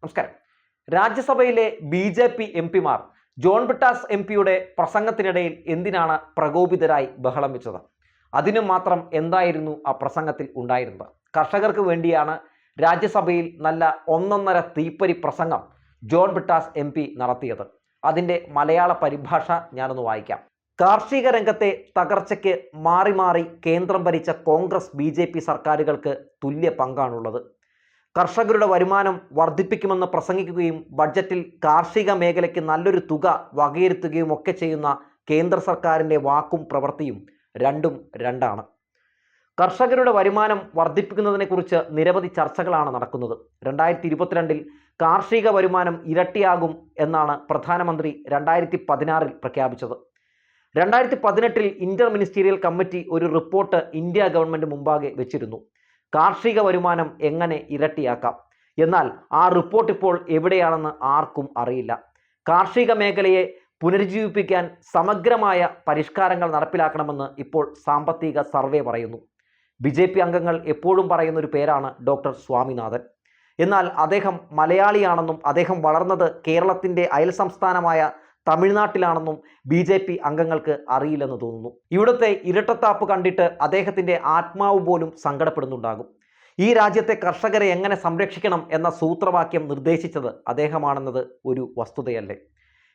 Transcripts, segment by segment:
നമസ്കാരം. രാജ്യസഭയിലെ ബി.ജെ.പി. എംപിമാർ ജോൺ ബ്രിട്ടാസ് എംപിയുടെ പ്രസംഗത്തിനിടയിൽ എന്തിനാണ് പ്രകോപിതരായി ബഹളം വെച്ചത്? അതിനും മാത്രം എന്തായിരുന്നു ആ പ്രസംഗത്തിൽ ഉണ്ടായിരുന്നത്? കർഷകർക്ക് വേണ്ടിയാണ് രാജ്യസഭയിൽ നല്ല ഒന്നൊന്നര തീപ്പരി പ്രസംഗം ജോൺ ബ്രിട്ടാസ് എംപി നടത്തിയത്. അതിൻ്റെ മലയാള പരിഭാഷ ഞാനൊന്ന് വായിക്കാം. കാർഷിക രംഗത്തെ തകർച്ചയ്ക്ക് മാറി മാറി കേന്ദ്രം ഭരിച്ച കോൺഗ്രസ് ബി.ജെ.പി. സർക്കാരുകൾക്ക് തുല്യ പങ്കാണുള്ളത്. കർഷകരുടെ വരുമാനം വർദ്ധിപ്പിക്കുമെന്ന് പ്രസംഗിക്കുകയും ബഡ്ജറ്റിൽ കാർഷിക മേഖലയ്ക്ക് നല്ലൊരു തുക വകയിരുത്തുകയും ഒക്കെ ചെയ്യുന്ന കേന്ദ്ര സർക്കാരിൻ്റെ വാക്കും പ്രവൃത്തിയും രണ്ടും രണ്ടാണ്. കർഷകരുടെ വരുമാനം വർദ്ധിപ്പിക്കുന്നതിനെക്കുറിച്ച് നിരവധി ചർച്ചകളാണ് നടക്കുന്നത്. 2022 കാർഷിക വരുമാനം ഇരട്ടിയാകും എന്നാണ് പ്രധാനമന്ത്രി 2016 പ്രഖ്യാപിച്ചത്. 2018 ഇന്റർ മിനിസ്റ്റീരിയൽ കമ്മിറ്റി ഒരു റിപ്പോർട്ട് ഇന്ത്യ ഗവൺമെൻറ് മുമ്പാകെ വെച്ചിരുന്നു. കാർഷിക വരുമാനം എങ്ങനെ ഇരട്ടിയാക്കാം. എന്നാൽ ആ റിപ്പോർട്ട് ഇപ്പോൾ എവിടെയാണെന്ന് ആർക്കും അറിയില്ല. കാർഷിക മേഖലയെ പുനരുജ്ജീവിപ്പിക്കാൻ സമഗ്രമായ പരിഷ്കാരങ്ങൾ നടപ്പിലാക്കണമെന്ന് ഇപ്പോൾ സാമ്പത്തിക സർവേ പറയുന്നു. ബി.ജെ.പി. അംഗങ്ങൾ എപ്പോഴും പറയുന്നൊരു പേരാണ് ഡോക്ടർ സ്വാമിനാഥൻ. എന്നാൽ അദ്ദേഹം മലയാളിയാണെന്നും അദ്ദേഹം വളർന്നത് കേരളത്തിൻ്റെ അയൽ സംസ്ഥാനമായ തമിഴ്നാട്ടിലാണെന്നും ബി.ജെ.പി. അംഗങ്ങൾക്ക് അറിയില്ലെന്ന് തോന്നുന്നു. ഇവിടുത്തെ ഇരട്ടത്താപ്പ് കണ്ടിട്ട് അദ്ദേഹത്തിൻ്റെ ആത്മാവ് പോലും സങ്കടപ്പെടുന്നുണ്ടാകും. ഈ രാജ്യത്തെ കർഷകരെ എങ്ങനെ സംരക്ഷിക്കണം എന്ന സൂത്രവാക്യം നിർദ്ദേശിച്ചത് അദ്ദേഹമാണെന്നത് ഒരു വസ്തുതയല്ലേ?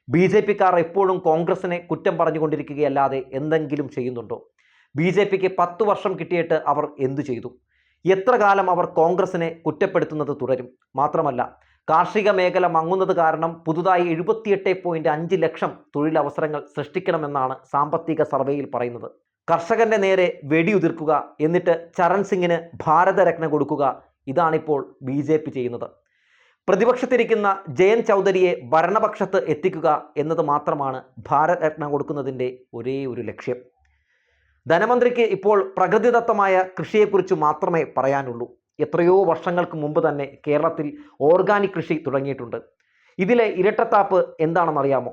ബി.ജെ.പിക്കാർ എപ്പോഴും കോൺഗ്രസിനെ കുറ്റം പറഞ്ഞുകൊണ്ടിരിക്കുകയല്ലാതെ എന്തെങ്കിലും ചെയ്യുന്നുണ്ടോ? ബി.ജെ.പിക്ക് 10 വർഷം കിട്ടിയിട്ട് അവർ എന്തു ചെയ്തു? എത്ര കാലം അവർ കോൺഗ്രസിനെ കുറ്റപ്പെടുത്തുന്നത് തുടരും? മാത്രമല്ല, കാർഷിക മേഖല മങ്ങുന്നത് കാരണം പുതുതായി 78.5 ലക്ഷം തൊഴിലവസരങ്ങൾ സൃഷ്ടിക്കണമെന്നാണ് സാമ്പത്തിക സർവേയിൽ പറയുന്നത്. കർഷകന്റെ നേരെ വെടിയുതിർക്കുക, എന്നിട്ട് ചരൺ സിംഗിന് ഭാരതരത്ന കൊടുക്കുക, ഇതാണിപ്പോൾ ബി.ജെ.പി. ചെയ്യുന്നത്. പ്രതിപക്ഷത്തിരിക്കുന്ന ജയന്ത് ചൗധരിയെ ഭരണപക്ഷത്ത് എത്തിക്കുക എന്നത് മാത്രമാണ് ഭാരതരത്ന കൊടുക്കുന്നതിൻ്റെ ഒരേ ഒരു ലക്ഷ്യം. ധനമന്ത്രിക്ക് ഇപ്പോൾ പ്രകൃതിദത്തമായ കൃഷിയെക്കുറിച്ച് മാത്രമേ പറയാനുള്ളൂ. എത്രയോ വർഷങ്ങൾക്ക് മുമ്പ് തന്നെ കേരളത്തിൽ ഓർഗാനിക് കൃഷി തുടങ്ങിയിട്ടുണ്ട്. ഇതിലെ ഇരട്ടത്താപ്പ് എന്താണെന്നറിയാമോ?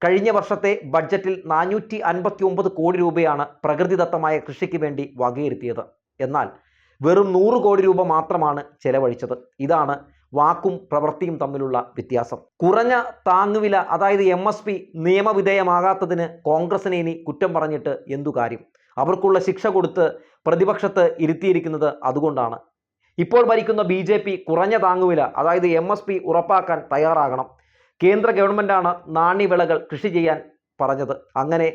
കഴിഞ്ഞ വർഷത്തെ ബഡ്ജറ്റിൽ 459 കോടി രൂപയാണ് പ്രകൃതിദത്തമായ കൃഷിക്ക് വേണ്ടി വകയിരുത്തിയത്. എന്നാൽ വെറും 100 കോടി രൂപ മാത്രമാണ് ചെലവഴിച്ചത്. ഇതാണ് വാക്കും പ്രവൃത്തിയും തമ്മിലുള്ള വ്യത്യാസം. കുറഞ്ഞ താങ്ങുവില, അതായത് MSP നിയമവിധേയമാകാത്തതിന് കോൺഗ്രസിനെ ഇനി കുറ്റം പറഞ്ഞിട്ട് എന്തു കാര്യം? അവർക്കുള്ള ശിക്ഷ കൊടുത്ത് പ്രതിപക്ഷത്ത് ഇരുത്തിയിരിക്കുന്നത് അതുകൊണ്ടാണ്. ഇപ്പോൾ ഭരിക്കുന്ന ബി.ജെ.പി. കുറഞ്ഞ താങ്ങുവില, അതായത് MSP ഉറപ്പാക്കാൻ തയ്യാറാകണം. കേന്ദ്ര ഗവൺമെൻറ്റാണ് നാണ്യവിളകൾ കൃഷി ചെയ്യാൻ പറഞ്ഞത്. അങ്ങനെ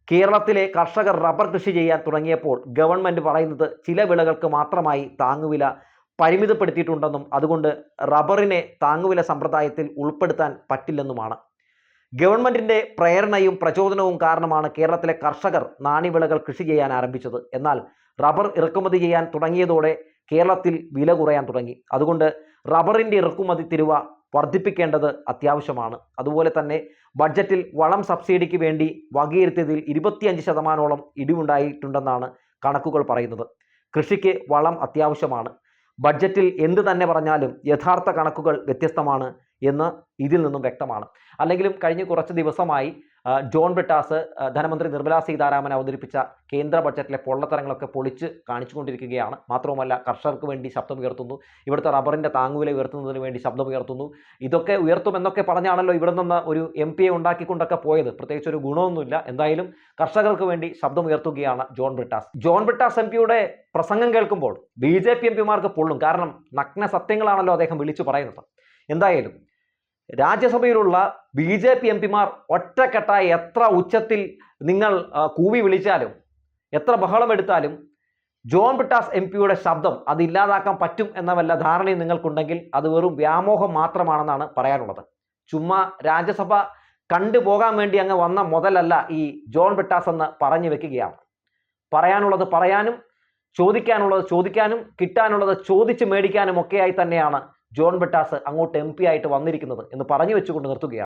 കേരളത്തിലെ കർഷകർ റബ്ബർ കൃഷി ചെയ്യാൻ തുടങ്ങിയപ്പോൾ ഗവൺമെൻറ് പറയുന്നത് ചില വിളകൾക്ക് മാത്രമായി താങ്ങുവില പരിമിതപ്പെടുത്തിയിട്ടുണ്ടെന്നും അതുകൊണ്ട് റബ്ബറിനെ താങ്ങുവില സമ്പ്രദായത്തിൽ ഉൾപ്പെടുത്താൻ പറ്റില്ലെന്നുമാണ്. ഗവൺമെൻറ്റിൻ്റെ പ്രേരണയും പ്രചോദനവും കാരണമാണ് കേരളത്തിലെ കർഷകർ നാണ്യവിളകൾ കൃഷി ചെയ്യാൻ ആരംഭിച്ചത്. എന്നാൽ റബ്ബർ ഇറക്കുമതി ചെയ്യാൻ തുടങ്ങിയതോടെ കേരളത്തിൽ വില കുറയാൻ തുടങ്ങി. അതുകൊണ്ട് റബ്ബറിൻ്റെ ഇറക്കുമതി തിരുവ വർദ്ധിപ്പിക്കേണ്ടത് അത്യാവശ്യമാണ്. അതുപോലെ തന്നെ ബഡ്ജറ്റിൽ വളം സബ്സിഡിക്ക് വേണ്ടി വകയിരുത്തിയതിൽ 25% ഇടിവുണ്ടായിട്ടുണ്ടെന്നാണ് കണക്കുകൾ പറയുന്നത്. കൃഷിക്ക് വളം അത്യാവശ്യമാണ്. ബഡ്ജറ്റിൽ എന്ത് തന്നെ പറഞ്ഞാലും യഥാർത്ഥ കണക്കുകൾ വ്യത്യസ്തമാണ് എന്ന് ഇതിൽ നിന്നും വ്യക്തമാണ്. അല്ലെങ്കിലും കഴിഞ്ഞ കുറച്ച് ദിവസമായി ജോൺ ബ്രിട്ടാസ് ധനമന്ത്രി നിർമ്മലാ സീതാരാമൻ അവതരിപ്പിച്ച കേന്ദ്ര ബഡ്ജറ്റിലെ പൊള്ളത്തരങ്ങളൊക്കെ പൊളിച്ച് കാണിച്ചുകൊണ്ടിരിക്കുകയാണ്. മാത്രവുമല്ല, കർഷകർക്ക് വേണ്ടി ശബ്ദമുയർത്തുന്നു, ഇവിടുത്തെ റബ്ബറിൻ്റെ താങ്ങുവില ഉയർത്തുന്നതിന് വേണ്ടി ശബ്ദമുയർത്തുന്നു. ഇതൊക്കെ ഉയർത്തുമെന്നൊക്കെ പറഞ്ഞാണല്ലോ ഇവിടെ നിന്ന് ഒരു MP ഉണ്ടാക്കിക്കൊണ്ടൊക്കെ പോയത്. പ്രത്യേകിച്ച് ഒരു ഗുണമൊന്നുമില്ല. എന്തായാലും കർഷകർക്ക് വേണ്ടി ശബ്ദമുയർത്തുകയാണ് ജോൺ ബ്രിട്ടാസ്. ജോൺ ബ്രിട്ടാസ് എംപിയുടെ പ്രസംഗം കേൾക്കുമ്പോൾ ബി.ജെ.പി. എംപിമാർക്ക് പൊള്ളും. കാരണം നഗ്ന സത്യങ്ങളാണല്ലോ അദ്ദേഹം വിളിച്ചു പറയുന്നത്. എന്തായാലും രാജ്യസഭയിലുള്ള ബി.ജെ.പി. എംപിമാർ ഒറ്റക്കെട്ടായി എത്ര ഉച്ചത്തിൽ നിങ്ങൾ കൂവി വിളിച്ചാലും എത്ര ബഹളമെടുത്താലും ജോൺ ബ്രിട്ടാസ് എംപിയുടെ ശബ്ദം അത് ഇല്ലാതാക്കാൻ പറ്റും എന്ന വല്ല ധാരണയും നിങ്ങൾക്കുണ്ടെങ്കിൽ അത് വെറും വ്യാമോഹം മാത്രമാണെന്നാണ് പറയാനുള്ളത്. ചുമ്മാ രാജ്യസഭ കണ്ടുപോകാൻ വേണ്ടി അങ്ങ് വന്ന മുതലല്ല ഈ ജോൺ ബ്രിട്ടാസ് എന്ന് പറഞ്ഞു വെക്കുകയാണ്. പറയാനുള്ളത് പറയാനും ചോദിക്കാനുള്ളത് ചോദിക്കാനും കിട്ടാനുള്ളത് ചോദിച്ച് മേടിക്കാനും ഒക്കെയായി തന്നെയാണ് ജോൺ ബ്രിട്ടാസ് അങ്ങോട്ട് MP ആയിട്ട് വന്നിരിക്കുന്നത് എന്ന് പറഞ്ഞു വെച്ചുകൊണ്ട് നിർത്തുകയാണ്.